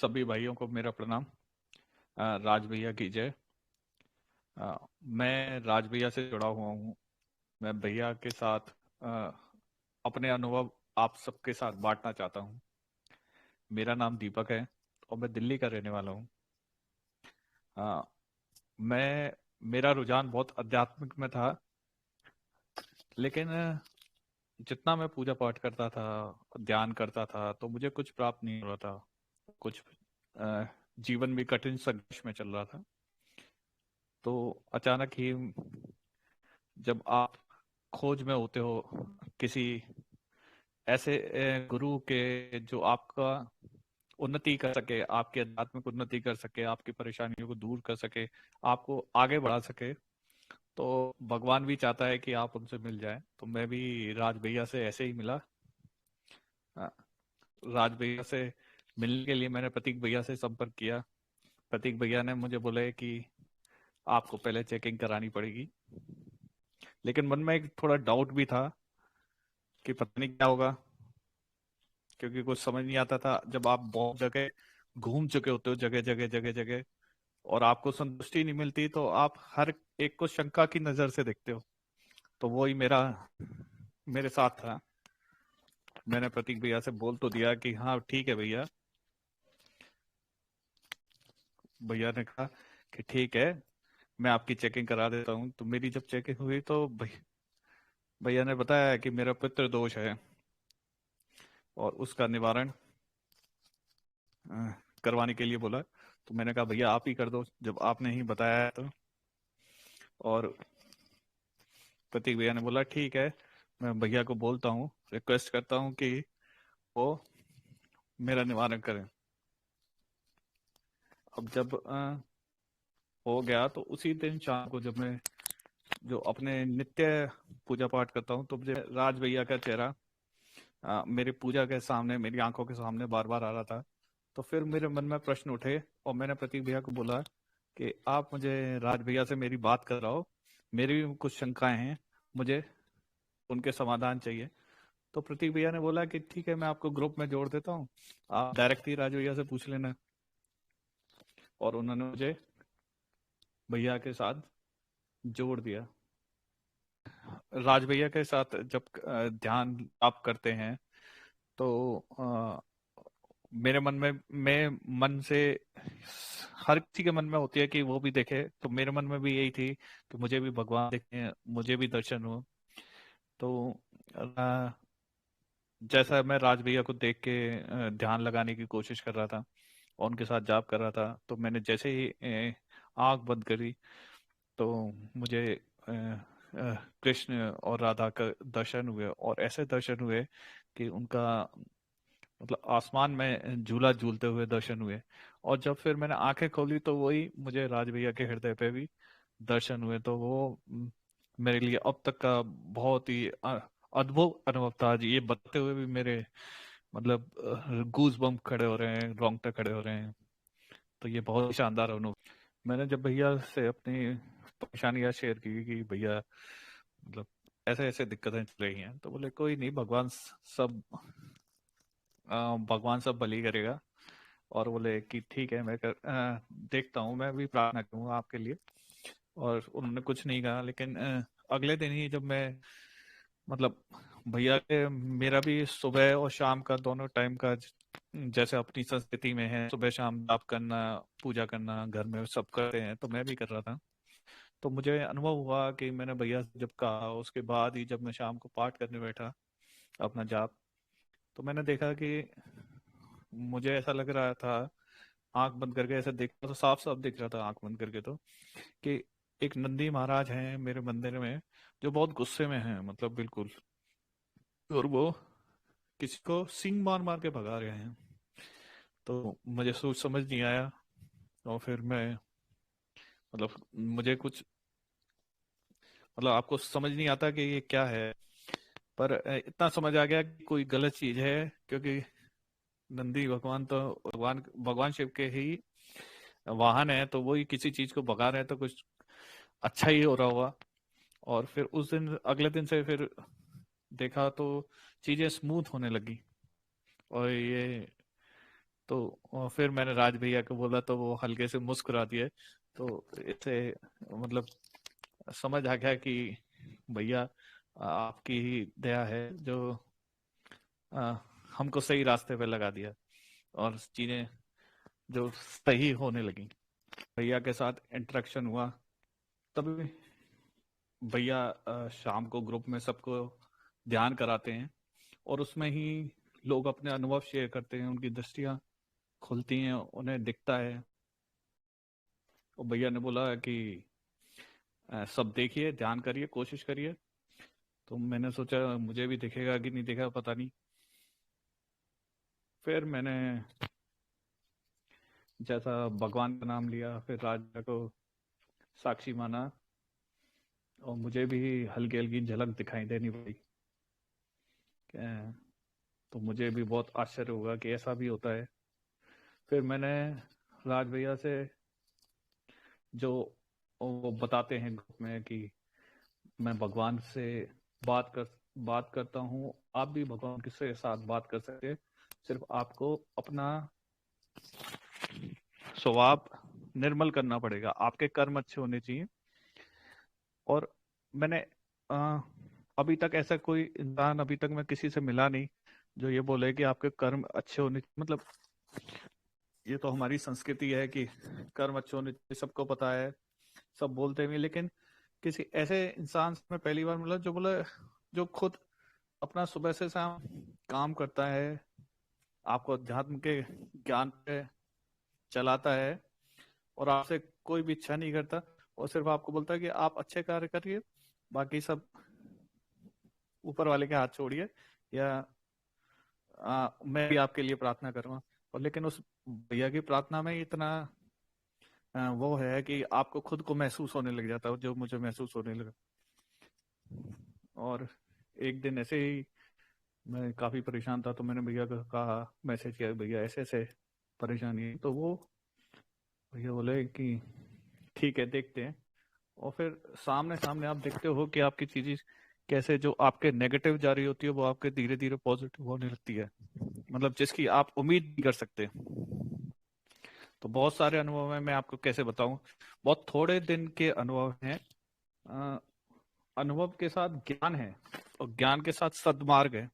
सभी भाइयों को मेरा प्रणाम। राज भैया की जय। मैं राज भैया से जुड़ा हुआ हूँ। मैं भैया के साथ अ, अपने अनुभव आप सबके साथ बांटना चाहता हूँ। मेरा नाम दीपक है और मैं दिल्ली का रहने वाला हूँ। अ, मैं मेरा रुझान बहुत आध्यात्मिक में था, लेकिन जितना मैं पूजा पाठ करता था, ध्यान करता था, तो मुझे कुछ प्राप्त नहीं हो रहा था। कुछ अ, जीवन भी कठिन संघर्ष में चल रहा था। तो अचानक ही जब आप खोज में होते हो किसी ऐसे गुरु के जो आपका उन्नति कर सके, आपकी आध्यात्मिक उन्नति कर सके, आपकी परेशानियों को दूर कर सके, आपको आगे बढ़ा सके, तो भगवान भी चाहता है कि आप उनसे मिल जाए। तो मैं भी राज भैया से ऐसे ही मिला। अ, राज भैया से मिलने के लिए मैंने प्रतीक भैया से संपर्क किया। प्रतीक भैया ने मुझे बोले कि आपको पहले चेकिंग करानी पड़ेगी, लेकिन मन में एक थोड़ा डाउट भी था कि पता नहीं क्या होगा, क्योंकि कुछ समझ नहीं आता था। जब आप बहुत जगह घूम चुके होते हो, जगह जगह जगह जगह, और आपको संतुष्टि नहीं मिलती, तो आप हर एक को शंका की नजर से देखते हो। तो वही मेरे साथ था। मैंने प्रतीक भैया से बोल तो दिया कि हाँ ठीक है भैया। भैया ने कहा कि ठीक है, मैं आपकी चेकिंग करा देता हूँ। तो मेरी जब चेकिंग हुई तो भैया ने बताया कि मेरा पितृ दोष है और उसका निवारण अ, करवाने के लिए बोला। तो मैंने कहा भैया आप ही कर दो, जब आपने ही बताया है तो। और प्रतीक भैया ने बोला ठीक है, मैं भैया को बोलता हूँ, रिक्वेस्ट करता हूँ कि वो मेरा निवारण करें। अब जब हो गया, तो उसी दिन शाम को जब मैं जो अपने नित्य पूजा पाठ करता हूँ, तो मुझे राज भैया का चेहरा मेरे पूजा के सामने, मेरी आंखों के सामने बार बार आ रहा था। तो फिर मेरे मन में प्रश्न उठे और मैंने प्रतीक भैया को बोला कि आप मुझे राज भैया से मेरी बात कराओ, मेरी भी कुछ शंकाएं हैं, मुझे उनके समाधान चाहिए। तो प्रतीक भैया ने बोला कि ठीक है, मैं आपको ग्रुप में जोड़ देता हूँ, आप डायरेक्ट ही राज भैया से पूछ लेना। और उन्होंने मुझे भैया के साथ जोड़ दिया। राज भैया के साथ जब ध्यान आप करते हैं, तो मेरे मन में, मैं मन से, हर किसी के मन में होती है कि वो भी देखे, तो मेरे मन में भी यही थी कि मुझे भी भगवान देखे, मुझे भी दर्शन हो। तो अ, जैसा मैं राज भैया को देख के ध्यान लगाने की कोशिश कर रहा था और उनके साथ जाप कर रहा था, तो मैंने जैसे ही आंख बंद करी, तो मुझे कृष्ण और राधा का दर्शन हुए, और ऐसे दर्शन हुए कि उनका मतलब आसमान में झूला झूलते हुए दर्शन हुए। और जब फिर मैंने आंखें खोली, तो वही मुझे राज भैया के हृदय पे भी दर्शन हुए। तो वो मेरे लिए अब तक का बहुत ही अद्भुत अनुभव था जी। ये बताते हुए भी मेरे मतलब गूज बम्प खड़े हो रहे हैं, रोंगटे खड़े हो रहे हैं। तो ये बहुत ही शानदार अनुभव। मैंने जब भैया से अपनी परेशानियां शेयर की कि भैया मतलब ऐसे ऐसे दिक्कतें चल रही हैं, तो बोले कोई नहीं, भगवान सब भली करेगा। और बोले कि ठीक है, देखता हूँ, मैं भी प्रार्थना करूंगा आपके लिए। और उन्होंने कुछ नहीं कहा, लेकिन अगले दिन ही जब मैं मतलब भैया के, मेरा भी सुबह और शाम का दोनों टाइम का जैसे अपनी संस्कृति में है, सुबह शाम जाप करना, पूजा करना, घर में सब करते हैं, तो मैं भी कर रहा था। तो मुझे अनुभव हुआ कि मैंने भैया से जब कहा, उसके बाद ही जब मैं शाम को पाठ करने बैठा अपना जाप, तो मैंने देखा कि मुझे ऐसा लग रहा था, आंख बंद करके ऐसा देखा तो साफ साफ दिख रहा था आंख बंद करके, तो कि एक नंदी महाराज हैं मेरे मंदिर में, जो बहुत गुस्से में हैं, मतलब बिल्कुल। और वो किसी को सींग मार मार के भगा रहे हैं। तो मुझे सोच समझ नहीं आया, और फिर मैं मतलब मुझे कुछ मतलब आपको समझ नहीं आता कि ये क्या है, पर इतना समझ आ गया कि कोई गलत चीज है, क्योंकि नंदी भगवान तो भगवान भगवान शिव के ही वाहन है, तो वही किसी चीज को भगा रहे हैं, तो कुछ अच्छा ही हो रहा होगा। और फिर उस दिन, अगले दिन से फिर देखा तो चीजें स्मूथ होने लगी। और ये तो फिर मैंने राज भैया को बोला तो वो हल्के से मुस्कुरा दिए। तो इससे मतलब समझ आ गया कि भैया आपकी ही दया है जो आ, हमको सही रास्ते पे लगा दिया और चीजें जो सही होने लगी। भैया के साथ इंटरेक्शन हुआ तभी भैया शाम को ग्रुप में सबको ध्यान कराते हैं और उसमें ही लोग अपने अनुभव शेयर करते हैं, उनकी दृष्टियां खुलती हैं, उन्हें दिखता है। और भैया ने बोला कि सब देखिए, ध्यान करिए, कोशिश करिए। तो मैंने सोचा मुझे भी दिखेगा कि नहीं दिखेगा पता नहीं। फिर मैंने जैसा भगवान का नाम लिया, फिर राजा को साक्षी माना और मुझे भी हल्की हल्की झलक दिखाई देनी पड़ी। तो मुझे भी बहुत आश्चर्य होगा कि ऐसा भी होता है। फिर मैंने राज भैया से जो वो बताते हैं ग्रुप में कि मैं भगवान से बात करता हूँ, आप भी भगवान के साथ बात कर सकते हैं। सिर्फ आपको अपना स्वभाव निर्मल करना पड़ेगा, आपके कर्म अच्छे होने चाहिए। और मैंने अ, अभी तक ऐसा कोई इंसान अभी तक मैं किसी से मिला नहीं जो ये बोले कि आपके कर्म अच्छे होने, मतलब ये तो हमारी संस्कृति है कि कर्म अच्छे होने चाहिए, सबको पता है, सब बोलते हैं, लेकिन किसी ऐसे इंसान से मैं पहली बार मिला जो बोला, जो खुद अपना सुबह से शाम काम करता है, आपको अध्यात्म के ज्ञान पे चलाता है और आपसे कोई भी इच्छा नहीं करता और सिर्फ आपको बोलता है कि आप अच्छे कार्य करिए, बाकी सब ऊपर वाले के हाथ छोड़िए, या मैं भी आपके लिए प्रार्थना करूंगा। और लेकिन उस भैया की प्रार्थना में इतना वो है कि आपको खुद को महसूस होने लग जाता है जो मुझे महसूस होने लगा। और एक दिन ऐसे ही मैं काफी परेशान था तो मैंने भैया को कहा, मैसेज किया, भैया ऐसे ऐसे परेशानी है। तो वो भैया बोले कि ठीक है, देखते हैं। और फिर सामने सामने आप देखते हो कि आपकी चीजें कैसे, जो आपके नेगेटिव जा रही होती है वो आपके धीरे धीरे पॉजिटिव होने लगती है, मतलब जिसकी आप उम्मीद नहीं कर सकते। तो बहुत सारे अनुभव हैं, मैं आपको कैसे बताऊं, बहुत थोड़े दिन के अनुभव हैं। अ, अनुभव के साथ ज्ञान है और ज्ञान के साथ सद्मार्ग है।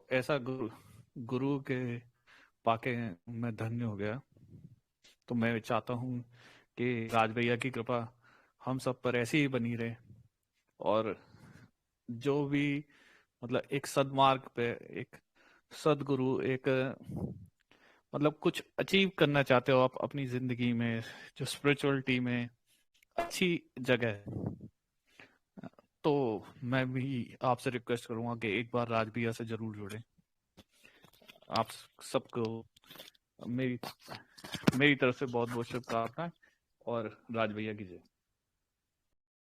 ऐसा गुरु गुरु के पाके मैं धन्य हो गया। तो मैं चाहता हूँ कि राज भैया की कृपा हम सब पर ऐसी ही बनी रहे और जो भी मतलब एक सद्मार्ग पे, एक सदगुरु, एक मतलब कुछ अचीव करना चाहते हो आप अपनी जिंदगी में, जो स्पिरिचुअलिटी में अच्छी जगह है, तो मैं भी आपसे रिक्वेस्ट करूंगा कि एक बार राज भैया से जरूर जुड़े। आप सबको मेरी मेरी तरफ से बहुत बहुत शुभकामनाएं और राज भैया की जय।